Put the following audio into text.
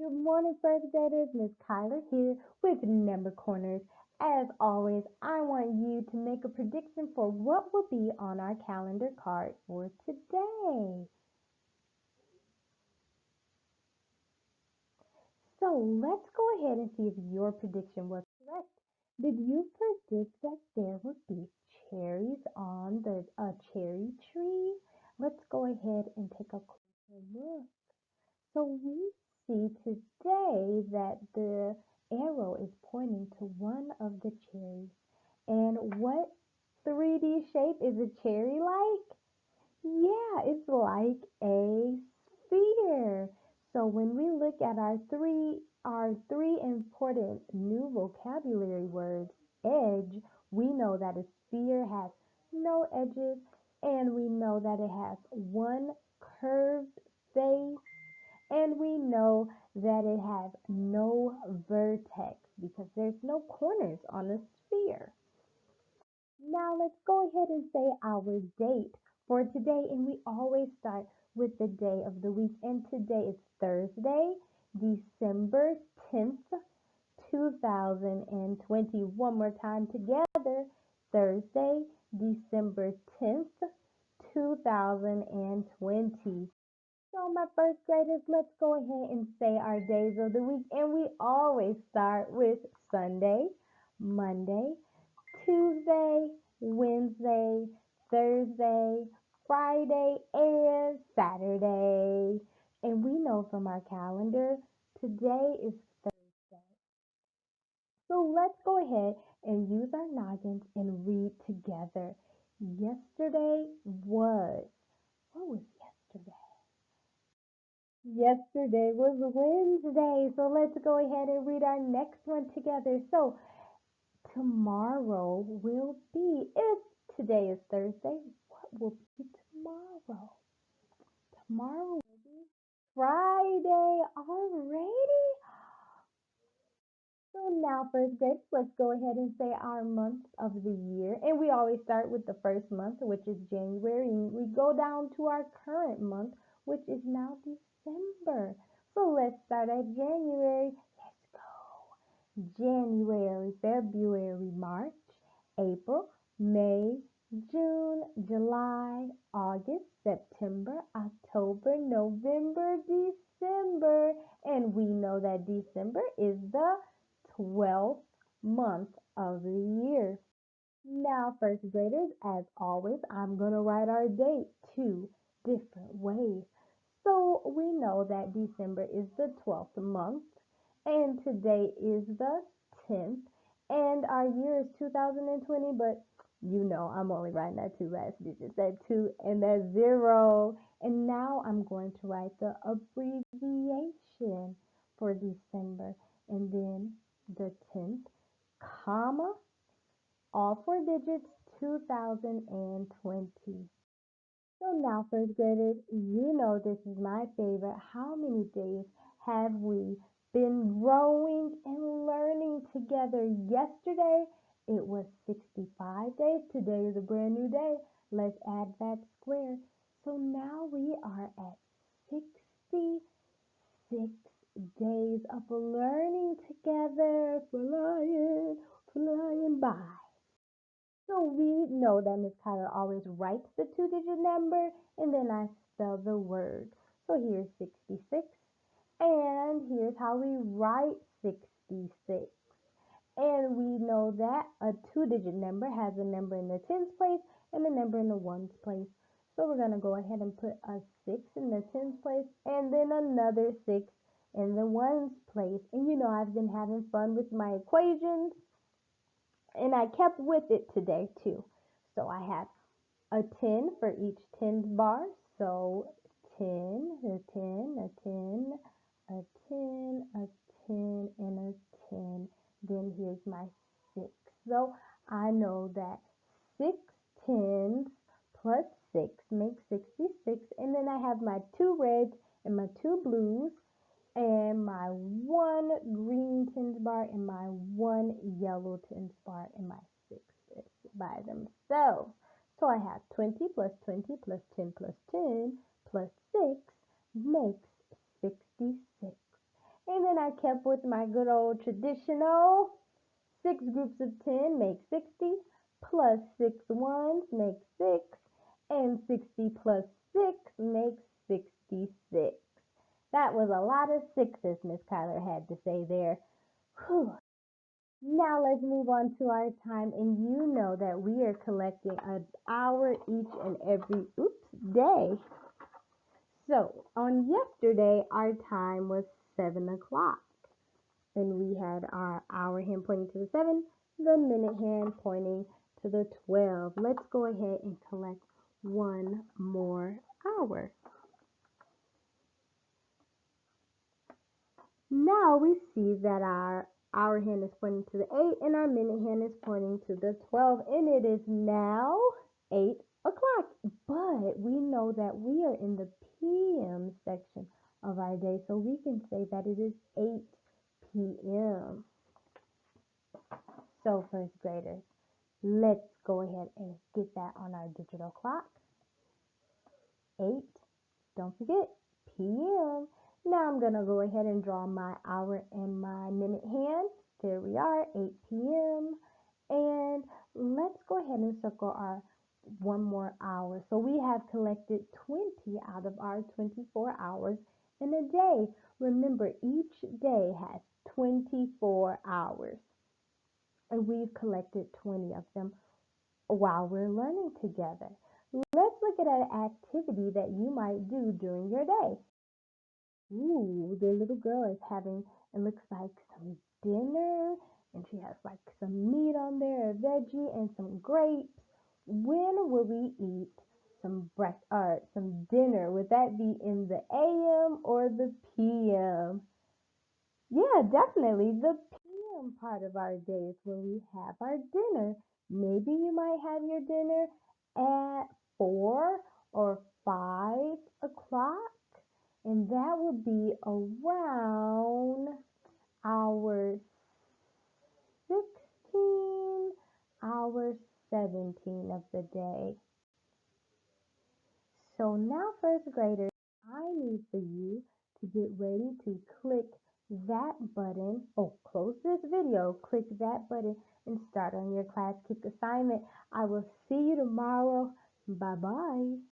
Good morning, first graders. Miss Kyler here with Number Corners. As always, I want you to make a prediction for what will be on our calendar card for today. So let's go ahead and see if your prediction was correct. Did you predict that there would be cherries on the cherry tree? Let's go ahead and take a closer look. So we see today that the arrow is pointing to one of the cherries. And what 3D shape is a cherry like? Yeah, it's like a sphere. So when we look at our three important new vocabulary words, edge, we know that a sphere has no edges, and we know that it has one curved face, and we know that it has no vertex because there's no corners on a sphere. Now let's go ahead and say our date for today, and we always start with the day of the week, and today is Thursday, December 10th, 2020. One more time together, Thursday, December 10th, 2020. So my first graders, let's go ahead and say our days of the week. And we always start with Sunday, Monday, Tuesday, Wednesday, Thursday, Friday, and Saturday. And we know from our calendar, today is Thursday. So let's go ahead and use our noggins and read together. Yesterday was, what was yesterday? Yesterday was Wednesday, so let's go ahead and read our next one together. So, tomorrow will be, if today is Thursday, what will be tomorrow? Tomorrow will be Friday already. So now, first grade, let's go ahead and say our month of the year. And we always start with the first month, which is January. And we go down to our current month, which is now December. So let's start at January. Let's go. January, February, March, April, May, June, July, August, September, October, November, December. And we know that December is the 12th month of the year. Now, first graders, as always, I'm going to write our date two different ways. So we know that December is the 12th month, and today is the 10th, and our year is 2020, but you know I'm only writing that two last digits, that 2 and that 0. And now I'm going to write the abbreviation for December, and then the 10th, comma, all four digits, 2020. So now, first graders, you know this is my favorite. How many days have we been growing and learning together? Yesterday, it was 65 days. Today is a brand new day. Let's add that square. So now we are at 66 days of learning together, flying by. So we know that Miss Kyler always writes the two-digit number and then I spell the word. So here's 66 and here's how we write 66. And we know that a two-digit number has a number in the tens place and a number in the ones place. So we're going to go ahead and put a 6 in the tens place and then another 6 in the ones place. And you know I've been having fun with my equations and I kept with it today too. So I had a 10 for each tens bar. So 10, a 10, a 10, a 10, a 10, and a 10. Then here's my 6. So I know that 6 tens plus 6 makes 66. And then I have my 2 reds and my 2 blues and my 1 green tins bar and my 1 yellow tins bar and my 6s by themselves. So I have 20 plus 20 plus 10 plus 10 plus 6 makes 66. And And I kept with my good old traditional 6 groups of 10 make 60, plus 6 ones make 6, and 60 plus 6 makes 66. That was a lot of sixes Miss Kyler had to say there. Whew. Now let's move on to our time, and you know that we are collecting an hour each and every day. So on yesterday, our time was 7 o'clock, and we had our hour hand pointing to the 7, the minute hand pointing to the 12. Let's go ahead and collect one more hour. Now we see that our hour hand is pointing to the 8 and our minute hand is pointing to the 12, and it is now 8 o'clock. But we know that we are in the PM section of our day, so we can say that it is 8 p.m. So first graders, let's go ahead and get that on our digital clock. 8, don't forget, p.m. Now I'm going to go ahead and draw my hour and my minute hand. There we are, 8 p.m. And let's go ahead and circle our one more hour. So we have collected 20 out of our 24 hours in a day. Remember, each day has 24 hours. And we've collected 20 of them while we're learning together. Let's look at an activity that you might do during your day. Ooh, the little girl is having, it looks like some dinner, and she has like some meat on there, a veggie, and some grapes. When will we eat some some dinner? Would that be in the AM or the PM? Yeah, definitely. The PM part of our day is when we have our dinner. Maybe you might have your dinner at 4 or 5 o'clock, and that would be around hour 16, hour 17 of the day. So now, first graders, I need for you to get ready to click that button. Oh, close this video, click that button, and start on your class kick assignment. I will see you tomorrow. Bye-bye.